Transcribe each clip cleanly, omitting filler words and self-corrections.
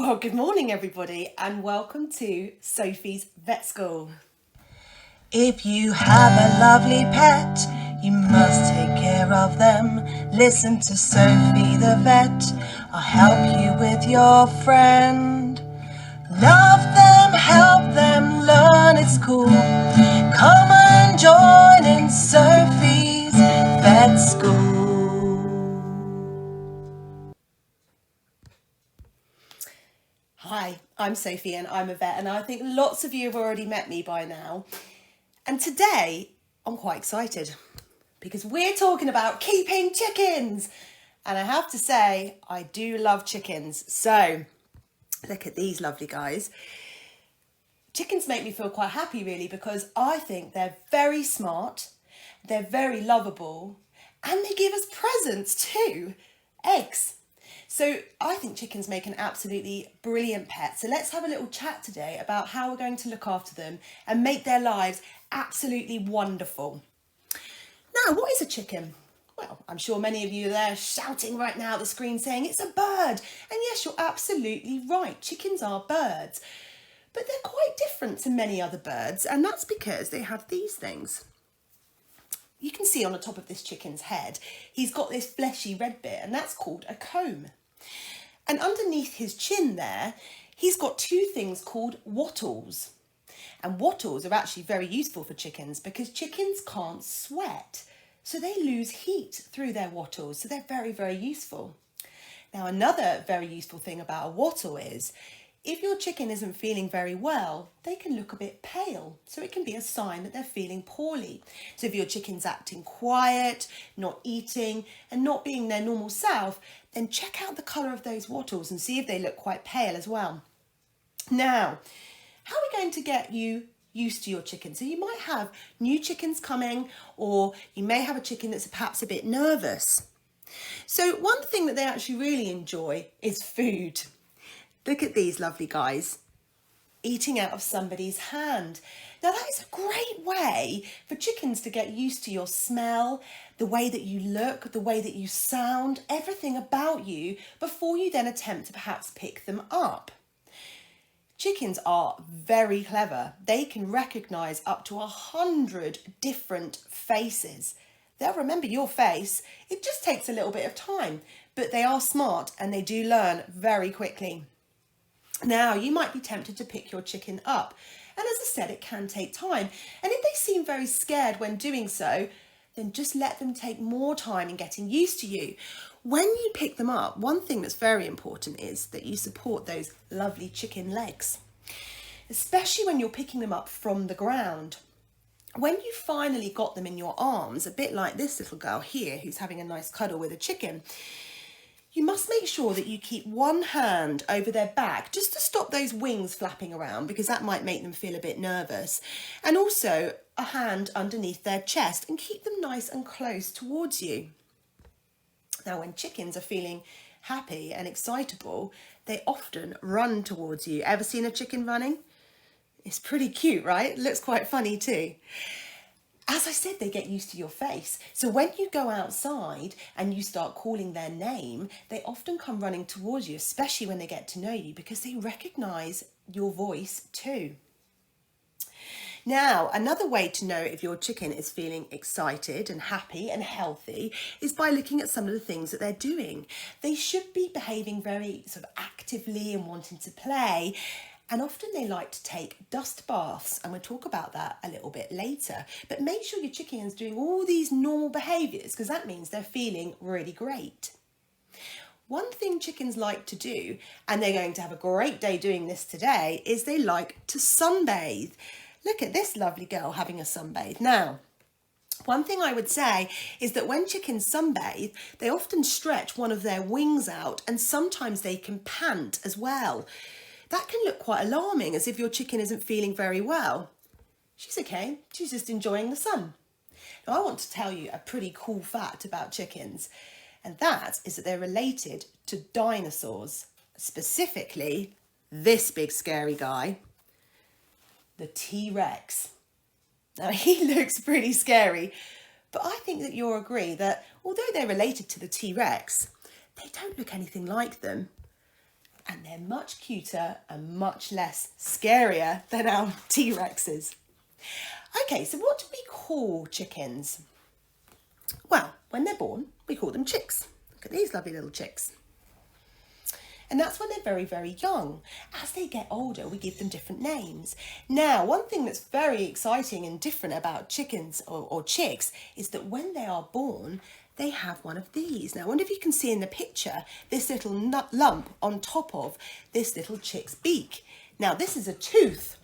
Well, good morning, everybody, and welcome to Sophie's Vet School. If you have a lovely pet, you must take care of them. Listen to Sophie the vet. I'll help you with your friend. Love them, help them, learn it's cool. Come and join in Sophie's Vet School. Hi, I'm Sophie and I'm a vet, and I think lots of you have already met me by now. And today I'm quite excited because we're talking about keeping chickens. And I have to say, I do love chickens. So look at these lovely guys. Chickens make me feel quite happy, really, because I think they're very smart, they're very lovable, and they give us presents too, eggs. So I think chickens make an absolutely brilliant pet. So let's have a little chat today about how we're going to look after them and make their lives absolutely wonderful. Now, what is a chicken? Well, I'm sure many of you are there shouting right now at the screen saying it's a bird. And yes, you're absolutely right. Chickens are birds. But they're quite different to many other birds, and that's because they have these things. You can see on the top of this chicken's head, he's got this fleshy red bit, and that's called a comb. And underneath his chin there, he's got two things called wattles. And wattles are actually very useful for chickens because chickens can't sweat, so they lose heat through their wattles, so they're very, very useful. Now, another very useful thing about a wattle is if your chicken isn't feeling very well, they can look a bit pale. So it can be a sign that they're feeling poorly. So if your chicken's acting quiet, not eating, and not being their normal self, then check out the colour of those wattles and see if they look quite pale as well. Now, how are we going to get you used to your chicken? So you might have new chickens coming, or you may have a chicken that's perhaps a bit nervous. So one thing that they actually really enjoy is food. Look at these lovely guys eating out of somebody's hand. Now that is a great way for chickens to get used to your smell, the way that you look, the way that you sound, everything about you before you then attempt to perhaps pick them up. Chickens are very clever. They can recognise up to 100 different faces. They'll remember your face. It just takes a little bit of time, but they are smart and they do learn very quickly. Now, you might be tempted to pick your chicken up, and as I said, it can take time. And if they seem very scared when doing so, then just let them take more time in getting used to you. When you pick them up, one thing that's very important is that you support those lovely chicken legs, especially when you're picking them up from the ground. When you finally got them in your arms, a bit like this little girl here who's having a nice cuddle with a chicken, you must make sure that you keep one hand over their back just to stop those wings flapping around, because that might make them feel a bit nervous. And also a hand underneath their chest, and keep them nice and close towards you. Now, when chickens are feeling happy and excitable, they often run towards you. Ever seen a chicken running? It's pretty cute, right? It looks quite funny too. As I said, they get used to your face. So when you go outside and you start calling their name, they often come running towards you, especially when they get to know you, because they recognise your voice too. Now, another way to know if your chicken is feeling excited and happy and healthy is by looking at some of the things that they're doing. They should be behaving very sort of actively and wanting to play. And often they like to take dust baths, and we'll talk about that a little bit later. But make sure your chicken is doing all these normal behaviours, because that means they're feeling really great. One thing chickens like to do, and they're going to have a great day doing this today, is they like to sunbathe. Look at this lovely girl having a sunbathe. Now, one thing I would say is that when chickens sunbathe, they often stretch one of their wings out, and sometimes they can pant as well. That can look quite alarming, as if your chicken isn't feeling very well. She's okay, she's just enjoying the sun. Now, I want to tell you a pretty cool fact about chickens, and that is that they're related to dinosaurs, specifically this big scary guy, the T-Rex. Now, he looks pretty scary, but I think that you'll agree that although they're related to the T-Rex, they don't look anything like them. and they're much cuter and much less scarier than our T-Rexes. Okay, so what do we call chickens? Well, when they're born, we call them chicks. Look at these lovely little chicks. And that's when they're very, very young. As they get older, we give them different names. Now, one thing that's very exciting and different about chickens or chicks is that when they are born, they have one of these. Now, I wonder if you can see in the picture this little lump on top of this little chick's beak. Now, this is a tooth,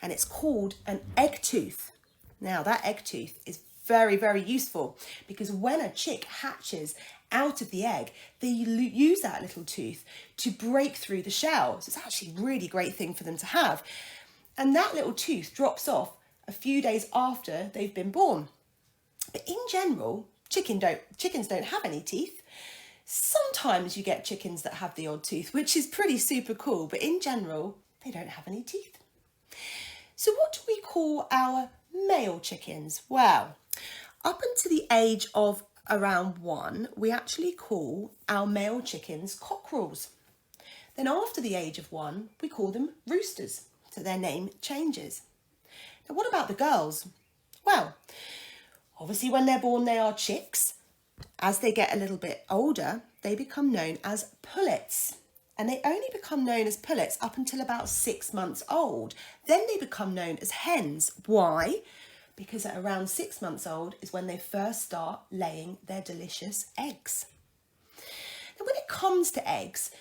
and it's called an egg tooth. Now, that egg tooth is very, very useful because when a chick hatches out of the egg, they use that little tooth to break through the shell. So it's actually a really great thing for them to have. And that little tooth drops off a few days after they've been born. But in general, chickens don't have any teeth. Sometimes you get chickens that have the odd tooth, which is pretty super cool, but in general, they don't have any teeth. So what do we call our male chickens? Well, up until the age of around 1, we actually call our male chickens cockerels. Then after the age of 1, we call them roosters, so their name changes. Now what about the girls? Well, obviously when they're born they are chicks. As they get a little bit older, they become known as pullets. And they only become known as pullets up until about 6 months old. Then they become known as hens. Why? Because at around 6 months old is when they first start laying their delicious eggs. Now when it comes to eggs,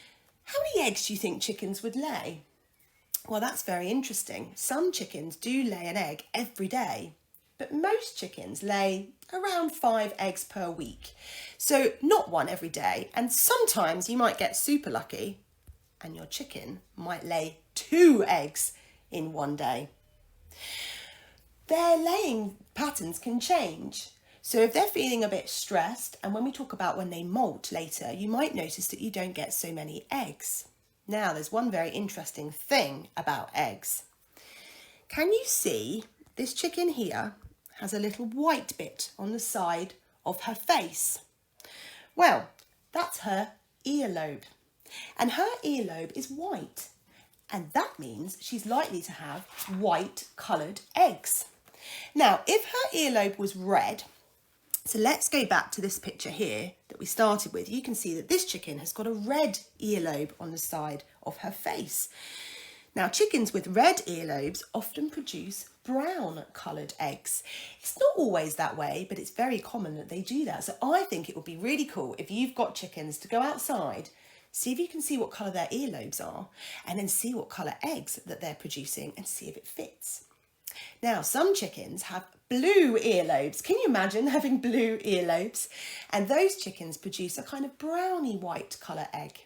how many eggs do you think chickens would lay? Well, that's very interesting. Some chickens do lay an egg every day, but most chickens lay around 5 eggs per week. So not one every day, and sometimes you might get super lucky and your chicken might lay 2 eggs in one day. Their laying patterns can change. So if they're feeling a bit stressed, and when we talk about when they molt later, you might notice that you don't get so many eggs. Now, there's one very interesting thing about eggs. Can you see this chicken here has a little white bit on the side of her face? Well, that's her earlobe. And her earlobe is white. And that means she's likely to have white coloured eggs. Now, if her earlobe was red, so let's go back to this picture here that we started with. You can see that this chicken has got a red earlobe on the side of her face. Now, chickens with red earlobes often produce brown coloured eggs. It's not always that way, but it's very common that they do that. So I think it would be really cool if you've got chickens to go outside, see if you can see what colour their earlobes are, and then see what colour eggs that they're producing and see if it fits. Now, some chickens have blue earlobes. Can you imagine having blue earlobes? And those chickens produce a kind of browny white colour egg.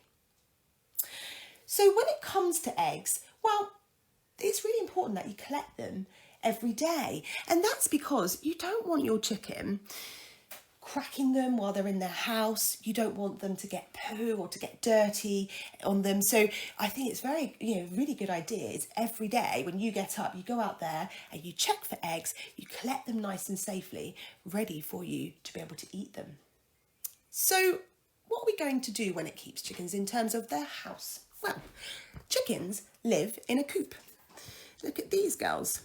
So when it comes to eggs, well, it's really important that you collect them every day. And that's because you don't want your chicken cracking them while they're in their house. You don't want them to get poo or to get dirty on them. So I think it's very, really good idea is every day when you get up, you go out there and you check for eggs, you collect them nice and safely, ready for you to be able to eat them. So what are we going to do when it keeps chickens in terms of their house? Well, chickens live in a coop. Look at these girls.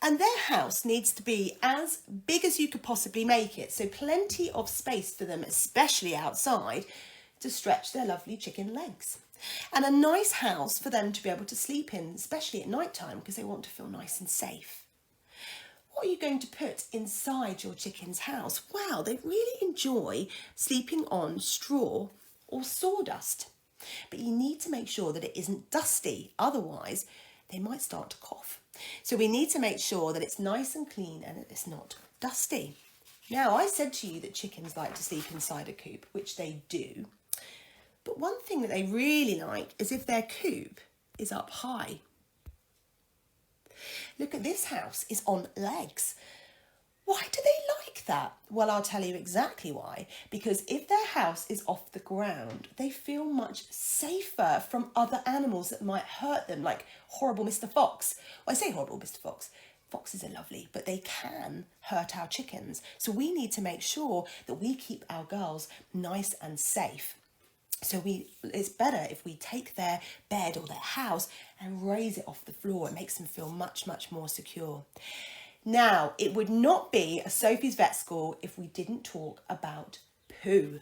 And their house needs to be as big as you could possibly make it. So plenty of space for them, especially outside, to stretch their lovely chicken legs. And a nice house for them to be able to sleep in, especially at night time, because they want to feel nice and safe. What are you going to put inside your chicken's house? Well, they really enjoy sleeping on straw or sawdust. But you need to make sure that it isn't dusty. Otherwise, they might start to cough. So we need to make sure that it's nice and clean and it's not dusty. Now, I said to you that chickens like to sleep inside a coop, which they do. But one thing that they really like is if their coop is up high. Look at this house, it's on legs. Why do they like that? Well, I'll tell you exactly why. Because if their house is off the ground, they feel much safer from other animals that might hurt them, like horrible Mr. Fox. Well, I say horrible Mr. Fox. Foxes are lovely, but they can hurt our chickens. So we need to make sure that we keep our girls nice and safe. So it's better if we take their bed or their house and raise it off the floor. It makes them feel much, much more secure. Now, it would not be a Sophie's Vet School if we didn't talk about poo.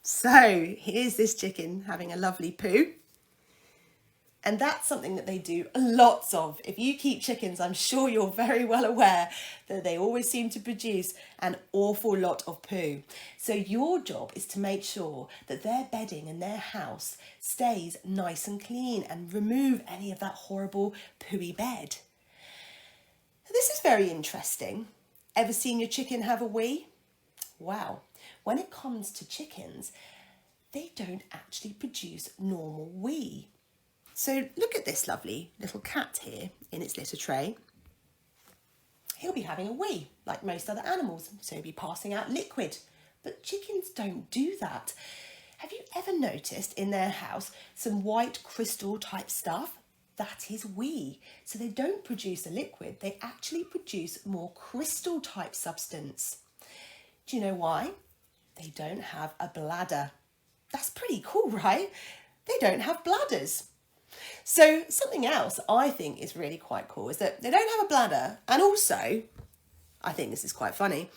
So here's this chicken having a lovely poo. And that's something that they do lots of. If you keep chickens, I'm sure you're very well aware that they always seem to produce an awful lot of poo. So your job is to make sure that their bedding and their house stays nice and clean and remove any of that horrible pooey bed. This is very interesting. Ever seen your chicken have a wee? Wow. When it comes to chickens, they don't actually produce normal wee. So look at this lovely little cat here in its litter tray. He'll be having a wee like most other animals, so he'll be passing out liquid. But chickens don't do that. Have you ever noticed in their house some white crystal type stuff? That is wee. So they don't produce a liquid, they actually produce more crystal type substance. Do you know why? They don't have a bladder. That's pretty cool, right? They don't have bladders. So something else I think is really quite cool is that they don't have a bladder, and also, I think this is quite funny,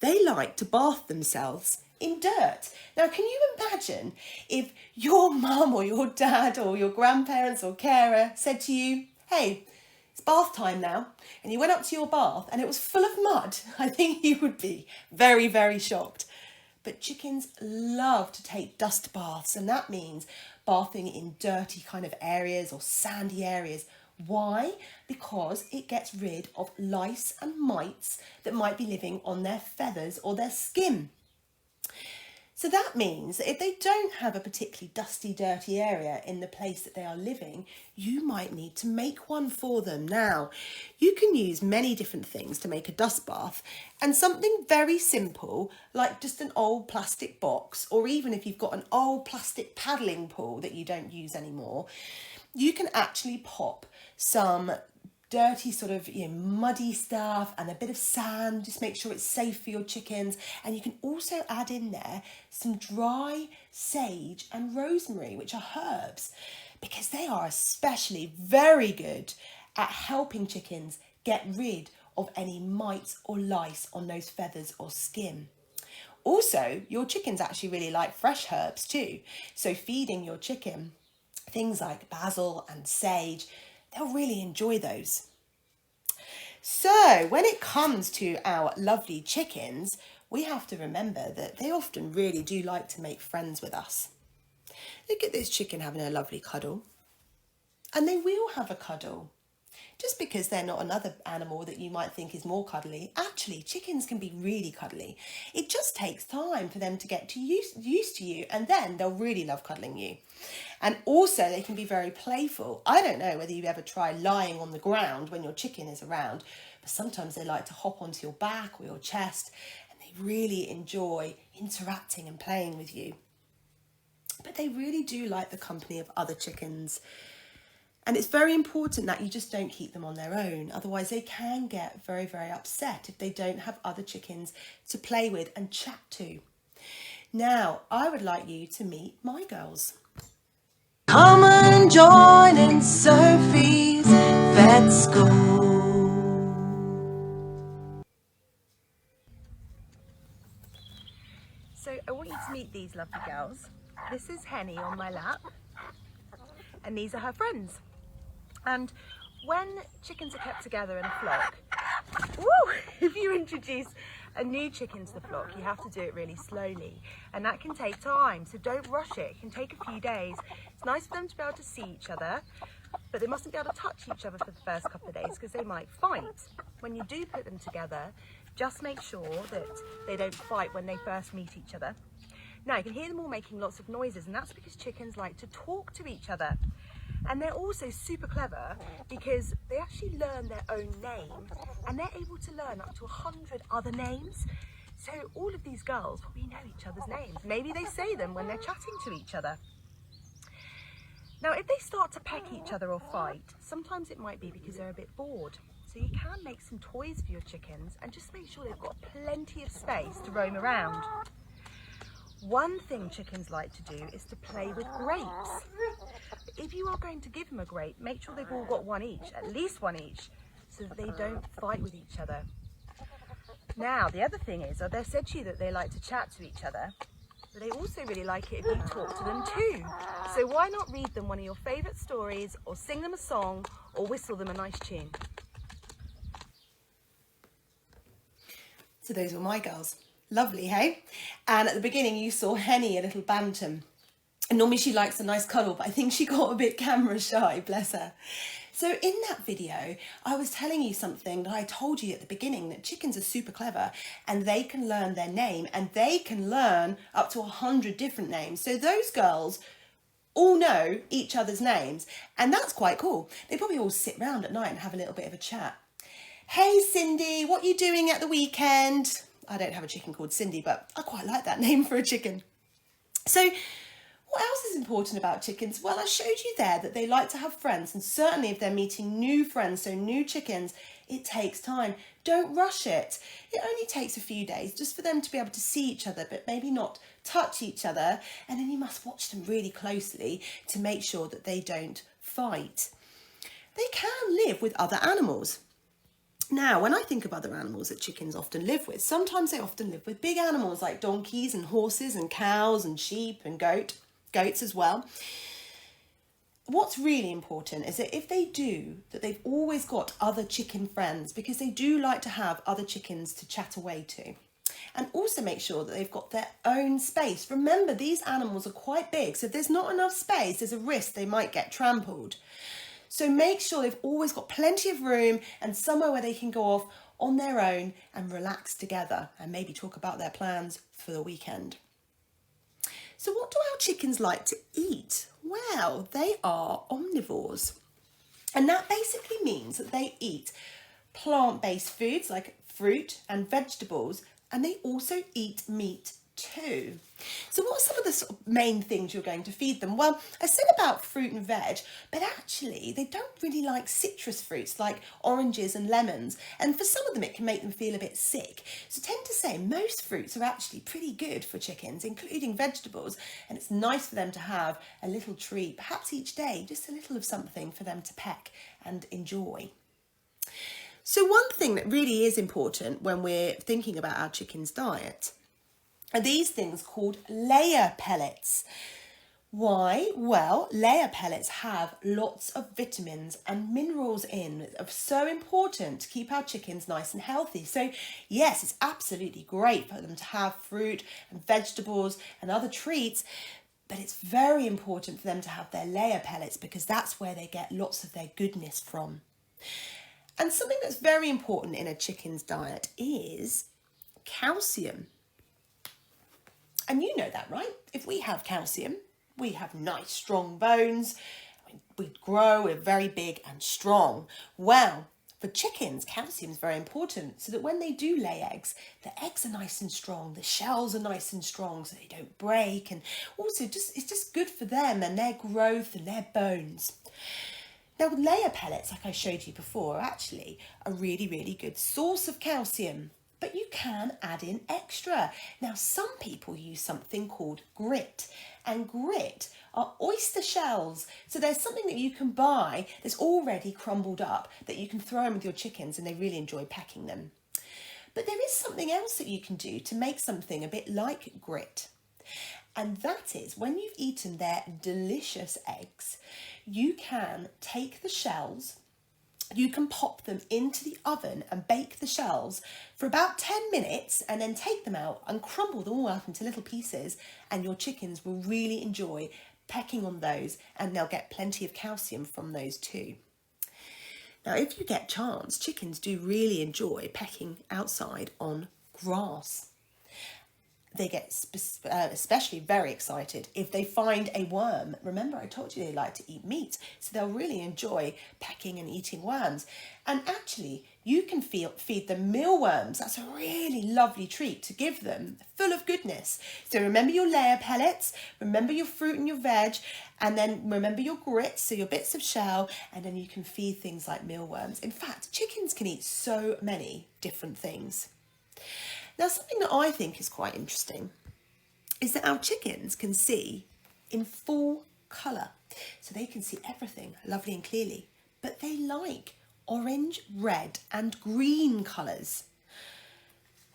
they like to bath themselves in dirt. Now, can you imagine if your mum or your dad or your grandparents or carer said to you, hey, it's bath time now, and you went up to your bath and it was full of mud? I think you would be very, very shocked. But chickens love to take dust baths, and that means bathing in dirty kind of areas or sandy areas. Why? Because it gets rid of lice and mites that might be living on their feathers or their skin. So that means that if they don't have a particularly dusty, dirty area in the place that they are living, you might need to make one for them. Now, you can use many different things to make a dust bath, and something very simple, like just an old plastic box, or even if you've got an old plastic paddling pool that you don't use anymore, you can actually pop some dirty sort of muddy stuff and a bit of sand. Just make sure it's safe for your chickens. And you can also add in there some dry sage and rosemary, which are herbs, because they are especially very good at helping chickens get rid of any mites or lice on those feathers or skin. Also, your chickens actually really like fresh herbs too. So feeding your chicken things like basil and sage, they'll really enjoy those. So when it comes to our lovely chickens, we have to remember that they often really do like to make friends with us. Look at this chicken having a lovely cuddle. And they will have a cuddle. Just because they're not another animal that you might think is more cuddly, actually chickens can be really cuddly. It just takes time for them to get used to you, and then they'll really love cuddling you. And also they can be very playful. I don't know whether you ever try lying on the ground when your chicken is around, but sometimes they like to hop onto your back or your chest, and they really enjoy interacting and playing with you. But they really do like the company of other chickens. And it's very important that you just don't keep them on their own. Otherwise, they can get very, very upset if they don't have other chickens to play with and chat to. Now, I would like you to meet my girls. Come and join in Sophie's Vet School. So I want you to meet these lovely girls. This is Henny on my lap, and these are her friends. And when chickens are kept together in a flock, if you introduce a new chicken to the flock, you have to do it really slowly. And that can take time, so don't rush it. It can take a few days. It's nice for them to be able to see each other, but they mustn't be able to touch each other for the first couple of days because they might fight. When you do put them together, just make sure that they don't fight when they first meet each other. Now, you can hear them all making lots of noises, and that's because chickens like to talk to each other. And they're also super clever because they actually learn their own name, and they're able to learn up to 100 other names. So all of these girls probably know each other's names. Maybe they say them when they're chatting to each other. Now, if they start to peck each other or fight, sometimes it might be because they're a bit bored. So you can make some toys for your chickens and just make sure they've got plenty of space to roam around. One thing chickens like to do is to play with grapes. But if you are going to give them a grape, make sure they've all got one each, at least one each, so that they don't fight with each other. Now, the other thing is, they've said to you that they like to chat to each other, but they also really like it if you talk to them too. So why not read them one of your favourite stories, or sing them a song, or whistle them a nice tune? So those were my girls. Lovely, hey? And at the beginning you saw Henny, a little bantam. And normally she likes a nice cuddle, but I think she got a bit camera shy, bless her. So in that video, I was telling you something that I told you at the beginning, that chickens are super clever and they can learn their name, and they can learn up to 100 different names. So those girls all know each other's names, and that's quite cool. They probably all sit round at night and have a little bit of a chat. Hey Cindy, what are you doing at the weekend? I don't have a chicken called Cindy, but I quite like that name for a chicken. So what else is important about chickens? Well, I showed you there that they like to have friends, and certainly if they're meeting new friends, so new chickens, it takes time. Don't rush it. It only takes a few days just for them to be able to see each other, but maybe not touch each other. And then you must watch them really closely to make sure that they don't fight. They can live with other animals. Now, when I think of other animals that chickens often live with, sometimes they often live with big animals like donkeys and horses and cows and sheep and goats as well. What's really important is that if they do, that they've always got other chicken friends, because they do like to have other chickens to chat away to. And also make sure that they've got their own space. Remember, these animals are quite big, so if there's not enough space, there's a risk they might get trampled. So make sure they've always got plenty of room and somewhere where they can go off on their own and relax together, and maybe talk about their plans for the weekend. So what do our chickens like to eat? Well, they are omnivores. And that basically means that they eat plant-based foods like fruit and vegetables, and they also eat meat too. So what are some of the sort of main things you're going to feed them? Well, I said about fruit and veg, but actually they don't really like citrus fruits like oranges and lemons, and for some of them it can make them feel a bit sick. So tend to say most fruits are actually pretty good for chickens, including vegetables, and it's nice for them to have a little treat, perhaps each day, just a little of something for them to peck and enjoy. So one thing that really is important when we're thinking about our chicken's diet are these things called layer pellets. Why? Well, layer pellets have lots of vitamins and minerals in that are so important to keep our chickens nice and healthy. So yes, it's absolutely great for them to have fruit and vegetables and other treats, but it's very important for them to have their layer pellets, because that's where they get lots of their goodness from. And something that's very important in a chicken's diet is calcium. And you know that, right? If we have calcium, we have nice strong bones, we grow, we're very big and strong. Well, for chickens, calcium is very important so that when they do lay eggs, the eggs are nice and strong, the shells are nice and strong so they don't break, and also it's just good for them and their growth and their bones. Now, layer pellets, like I showed you before, are actually a really, really good source of calcium. But you can add in extra. Now, some people use something called grit, and grit are oyster shells. So there's something that you can buy that's already crumbled up that you can throw in with your chickens, and they really enjoy pecking them. But there is something else that you can do to make something a bit like grit. And that is, when you've eaten their delicious eggs, you can take the shells, you can pop them into the oven and bake the shells for about 10 minutes and then take them out and crumble them all up into little pieces, and your chickens will really enjoy pecking on those, and they'll get plenty of calcium from those too. Now, if you get chance, chickens do really enjoy pecking outside on grass. They get especially very excited if they find a worm. Remember, I told you they like to eat meat, so they'll really enjoy pecking and eating worms. And actually, you can feed them mealworms. That's a really lovely treat to give them, full of goodness. So remember your layer pellets, remember your fruit and your veg, and then remember your grits, so your bits of shell, and then you can feed things like mealworms. In fact, chickens can eat so many different things. Now, something that I think is quite interesting is that our chickens can see in full colour. So they can see everything lovely and clearly. But they like orange, red and green colours.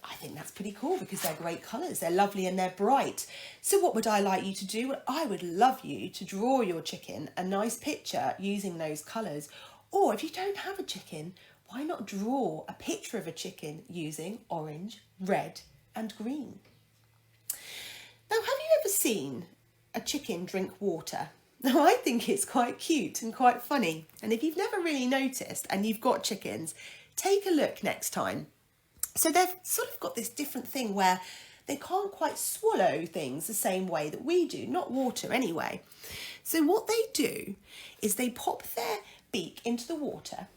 I think that's pretty cool because they're great colours. They're lovely and they're bright. So what would I like you to do? Well, I would love you to draw your chicken a nice picture using those colours. Or if you don't have a chicken, why not draw a picture of a chicken using orange, red and green? Now, have you ever seen a chicken drink water? Now, I think it's quite cute and quite funny. And if you've never really noticed and you've got chickens, take a look next time. So they've sort of got this different thing where they can't quite swallow things the same way that we do, not water anyway. So what they do is they pop their beak into the water,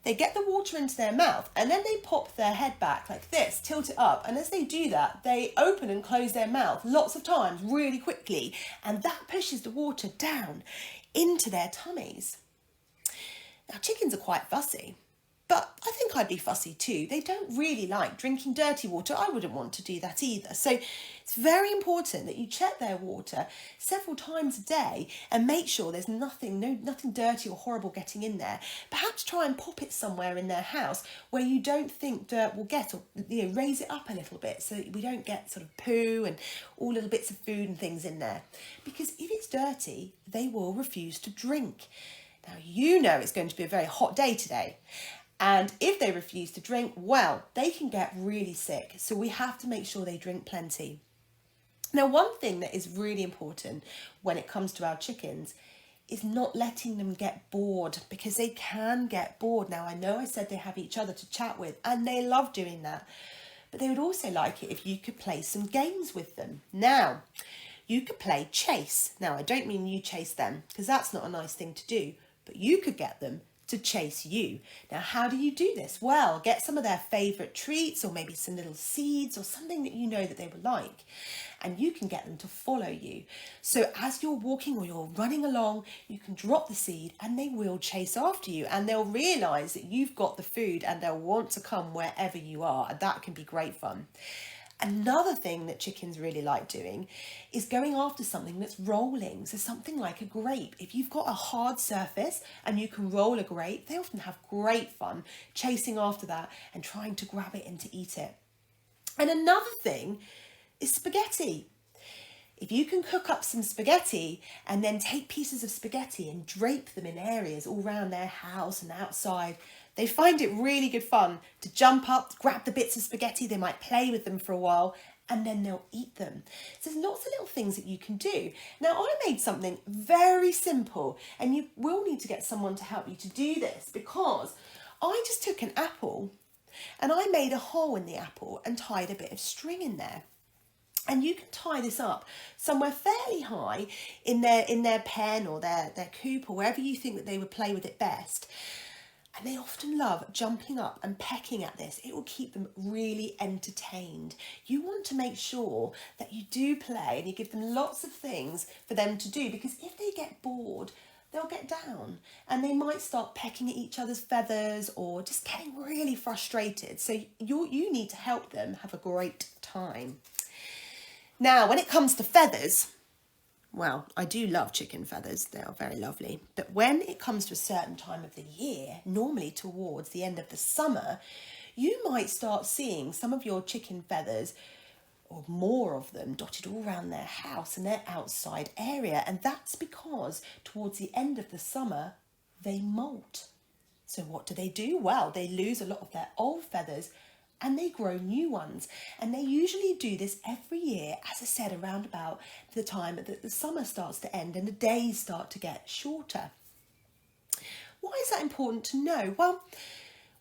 they get the water into their mouth, and then they pop their head back like this, tilt it up, and as they do that, they open and close their mouth lots of times really quickly, and that pushes the water down into their tummies. Now, chickens are quite fussy. But I think I'd be fussy too. They don't really like drinking dirty water. I wouldn't want to do that either. So it's very important that you check their water several times a day and make sure there's nothing dirty or horrible getting in there. Perhaps try and pop it somewhere in their house where you don't think dirt will get, or raise it up a little bit so that we don't get sort of poo and all little bits of food and things in there. Because if it's dirty, they will refuse to drink. Now, you know it's going to be a very hot day today. And if they refuse to drink, well, they can get really sick. So we have to make sure they drink plenty. Now, one thing that is really important when it comes to our chickens is not letting them get bored, because they can get bored. Now, I know I said they have each other to chat with and they love doing that. But they would also like it if you could play some games with them. Now, you could play chase. Now, I don't mean you chase them, because that's not a nice thing to do. But you could get them to chase you. Now, how do you do this? Well, get some of their favourite treats, or maybe some little seeds or something that you know that they would like, and you can get them to follow you. So as you're walking or you're running along, you can drop the seed and they will chase after you, and they'll realise that you've got the food and they'll want to come wherever you are, and that can be great fun. Another thing that chickens really like doing is going after something that's rolling. So something like a grape. If you've got a hard surface and you can roll a grape, they often have great fun chasing after that and trying to grab it and to eat it. And another thing is spaghetti. If you can cook up some spaghetti and then take pieces of spaghetti and drape them in areas all around their house and outside, they find it really good fun to jump up, grab the bits of spaghetti, they might play with them for a while, and then they'll eat them. So there's lots of little things that you can do. Now, I made something very simple, and you will need to get someone to help you to do this, because I just took an apple and I made a hole in the apple and tied a bit of string in there. And you can tie this up somewhere fairly high in their pen or their coop or wherever you think that they would play with it best. And they often love jumping up and pecking at this. It will keep them really entertained. You want to make sure that you do play and you give them lots of things for them to do, because if they get bored, they'll get down and they might start pecking at each other's feathers or just getting really frustrated. So you need to help them have a great time. Now, when it comes to feathers, well, I do love chicken feathers. They are very lovely. But when it comes to a certain time of the year, normally towards the end of the summer, you might start seeing some of your chicken feathers, or more of them, dotted all around their house and their outside area. And that's because towards the end of the summer, they molt. So what do? Well, they lose a lot of their old feathers and they grow new ones. And they usually do this every year, as I said, around about the time that the summer starts to end and the days start to get shorter. Why is that important to know? Well,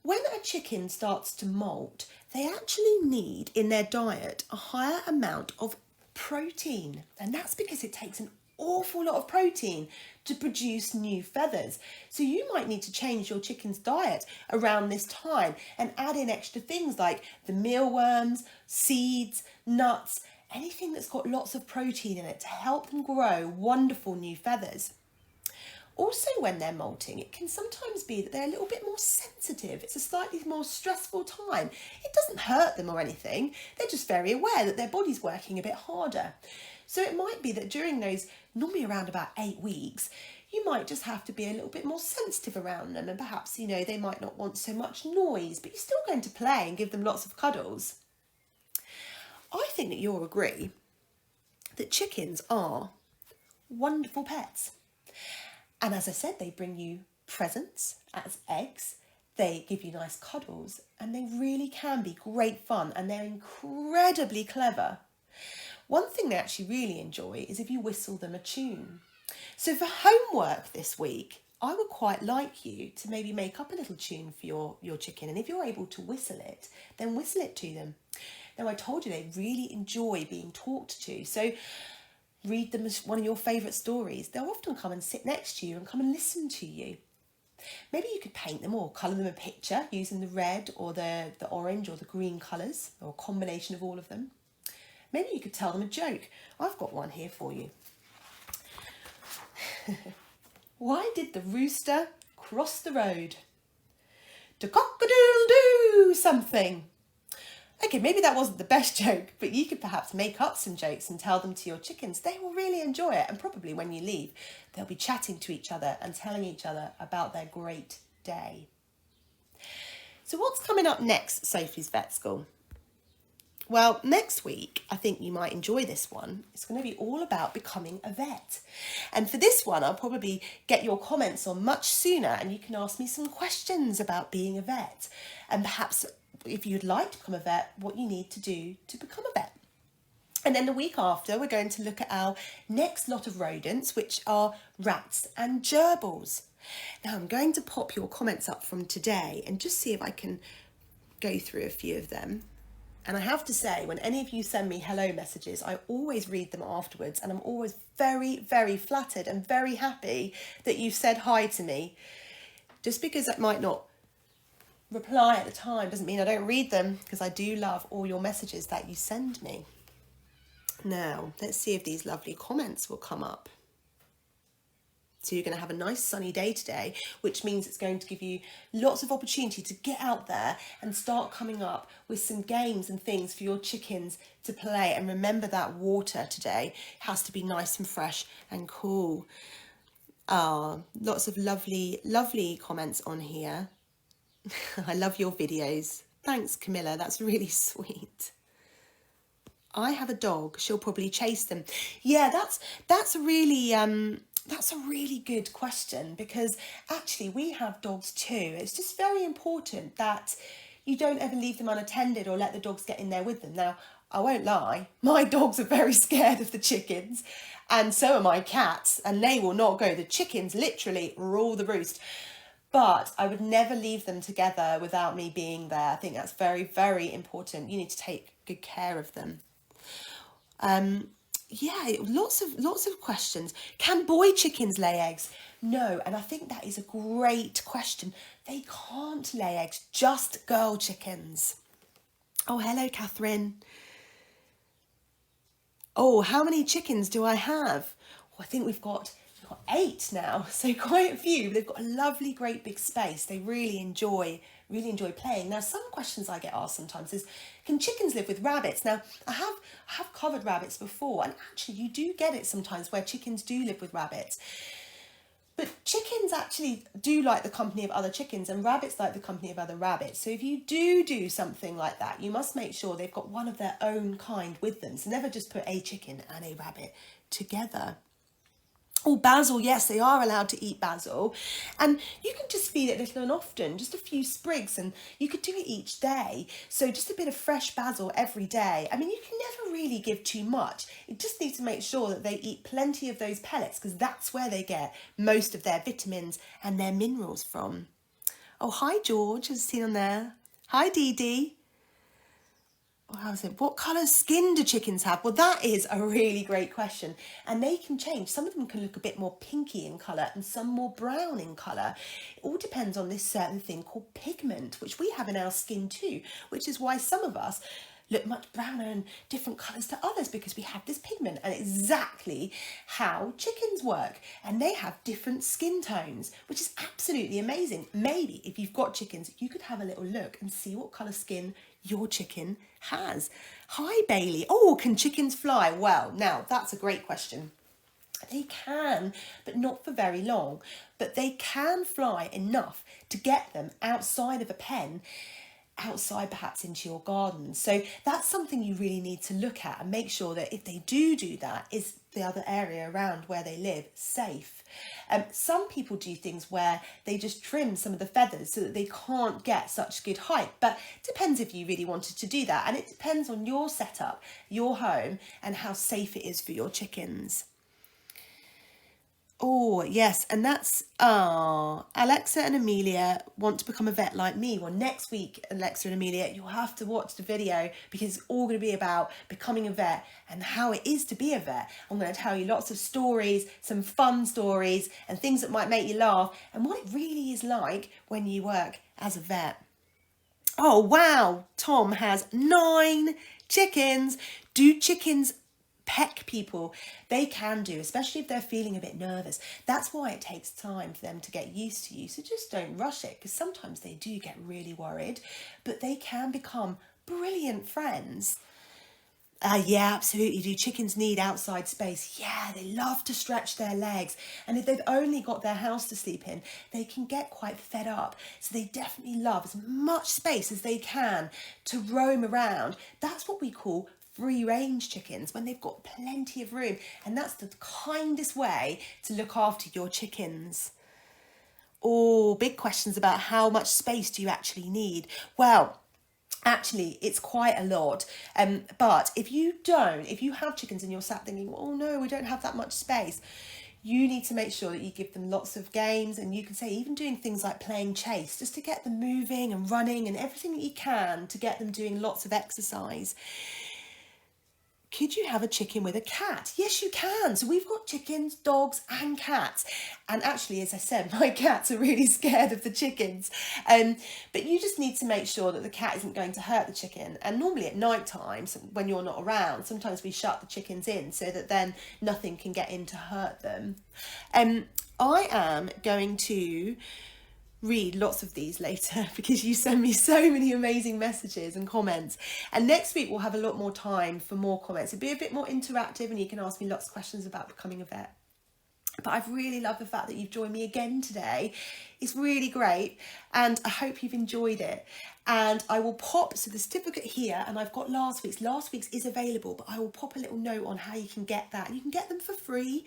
when a chicken starts to molt, they actually need in their diet a higher amount of protein. And that's because it takes an awful lot of protein to produce new feathers. So you might need to change your chicken's diet around this time and add in extra things like the mealworms, seeds, nuts, anything that's got lots of protein in it to help them grow wonderful new feathers. Also, when they're molting, it can sometimes be that they're a little bit more sensitive. It's a slightly more stressful time. It doesn't hurt them or anything. They're just very aware that their body's working a bit harder. So it might be that during those, normally around about 8 weeks, you might just have to be a little bit more sensitive around them, and perhaps, they might not want so much noise, but you're still going to play and give them lots of cuddles. I think that you'll agree that chickens are wonderful pets. And as I said, they bring you presents as eggs, they give you nice cuddles, and they really can be great fun, and they're incredibly clever. One thing they actually really enjoy is if you whistle them a tune. So for homework this week, I would quite like you to maybe make up a little tune for your chicken, and if you're able to whistle it, then whistle it to them. Now, I told you they really enjoy being talked to, so read them as one of your favourite stories. They'll often come and sit next to you and come and listen to you. Maybe you could paint them or colour them a picture using the red or the orange or the green colours, or a combination of all of them. Maybe you could tell them a joke. I've got one here for you. Why did the rooster cross the road? To cock-a-doodle-doo something. Okay, maybe that wasn't the best joke, but you could perhaps make up some jokes and tell them to your chickens. They will really enjoy it, and probably when you leave, they'll be chatting to each other and telling each other about their great day. So what's coming up next, Sophie's Vet School? Well, next week, I think you might enjoy this one. It's going to be all about becoming a vet. And for this one, I'll probably get your comments on much sooner, and you can ask me some questions about being a vet, and perhaps if you'd like to become a vet, what you need to do to become a vet. And then the week after, we're going to look at our next lot of rodents, which are rats and gerbils. Now, I'm going to pop your comments up from today and just see if I can go through a few of them. And I have to say, when any of you send me hello messages, I always read them afterwards, and I'm always very, very flattered and very happy that you've said hi to me. Just because I might not reply at the time doesn't mean I don't read them, because I do love all your messages that you send me. Now, let's see if these lovely comments will come up. So you're going to have a nice sunny day today, which means it's going to give you lots of opportunity to get out there and start coming up with some games and things for your chickens to play. And remember that water today has to be nice and fresh and cool. Lots of lovely, lovely comments on here. I love your videos. Thanks, Camilla. That's really sweet. I have a dog. She'll probably chase them. Yeah, that's a really good question, because actually we have dogs too. It's just very important that you don't ever leave them unattended or let the dogs get in there with them. Now, I won't lie, my dogs are very scared of the chickens, and so are my cats, and they will not go. The chickens literally rule the roost. But I would never leave them together without me being there. I think that's very, very important. You need to take good care of them. Yeah, lots of questions. Can boy chickens lay eggs? No, and I think that is a great question. They can't lay eggs, just girl chickens. Oh, hello, Catherine. Oh, how many chickens do I have? Oh, I think we've got 8 now, so quite a few. They've got a lovely, great big space. They really enjoy playing. Now, some questions I get asked sometimes is, can chickens live with rabbits? Now, I have covered rabbits before, and actually you do get it sometimes where chickens do live with rabbits. But chickens actually do like the company of other chickens, and rabbits like the company of other rabbits. So if you do something like that, you must make sure they've got one of their own kind with them. So never just put a chicken and a rabbit together. Oh, basil, yes, they are allowed to eat basil. And you can just feed it little and often, just a few sprigs, and you could do it each day. So just a bit of fresh basil every day. I mean, you can never really give too much. You just need to make sure that they eat plenty of those pellets, because that's where they get most of their vitamins and their minerals from. Oh, hi, George, as seen on there. Hi, Dee Dee. What colour skin do chickens have? Well, that is a really great question, and they can change. Some of them can look a bit more pinky in colour and some more brown in colour. It all depends on this certain thing called pigment, which we have in our skin too, which is why some of us look much browner and different colours to others because we have this pigment, and exactly how chickens work. And they have different skin tones, which is absolutely amazing. Maybe if you've got chickens, you could have a little look and see what colour skin your chicken has. Hi, Bailey. Oh, can chickens fly? Well, now that's a great question. They can, but not for very long. But they can fly enough to get them outside of a pen, outside perhaps into your garden. So that's something you really need to look at and make sure that if they do that, is the other area around where they live safe. Some people do things where they just trim some of the feathers so that they can't get such good height, but it depends if you really wanted to do that, and it depends on your setup, your home, and how safe it is for your chickens. Oh, yes, and that's, Alexa and Amelia want to become a vet like me. Well, next week, Alexa and Amelia, you'll have to watch the video because it's all going to be about becoming a vet and how it is to be a vet. I'm going to tell you lots of stories, some fun stories, and things that might make you laugh, and what it really is like when you work as a vet. Oh, wow, Tom has 9 chickens. Do chickens peck people? They can do, especially if they're feeling a bit nervous. That's why it takes time for them to get used to you. So just don't rush it, because sometimes they do get really worried, but they can become brilliant friends. Yeah, absolutely. Do chickens need outside space? Yeah, they love to stretch their legs. And if they've only got their house to sleep in, they can get quite fed up. So they definitely love as much space as they can to roam around. That's what we call free range chickens, when they've got plenty of room, and that's the kindest way to look after your chickens. Oh, big questions about how much space do you actually need? Well, actually, it's quite a lot. But if you have chickens and you're sat thinking, oh no, we don't have that much space, you need to make sure that you give them lots of games, and you can say even doing things like playing chase, just to get them moving and running and everything that you can to get them doing lots of exercise. Could you have a chicken with a cat? Yes, you can. So we've got chickens, dogs and cats. And actually, as I said, my cats are really scared of the chickens. But you just need to make sure that the cat isn't going to hurt the chicken. And normally at night time, so when you're not around, sometimes we shut the chickens in so that then nothing can get in to hurt them. I am going to read lots of these later because you send me so many amazing messages and comments, and next week we'll have a lot more time for more comments. It'll be a bit more interactive and you can ask me lots of questions about becoming a vet. But I've really loved the fact that you've joined me again today. It's really great, and I hope you've enjoyed it. And I will pop, so the certificate here, and I've got last week's. Last week's is available, but I will pop a little note on how you can get that. You can get them for free,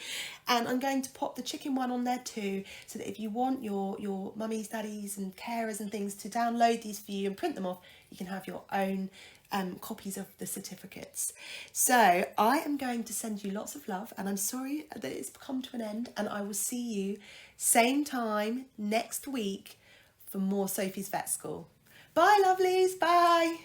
and I'm going to pop the chicken one on there too, so that if you want your mummies, daddies and carers and things to download these for you and print them off, you can have your own copies of the certificates. So I am going to send you lots of love, and I'm sorry that it's come to an end, and I will see you same time next week for more Sophie's Vet School. Bye, lovelies. Bye.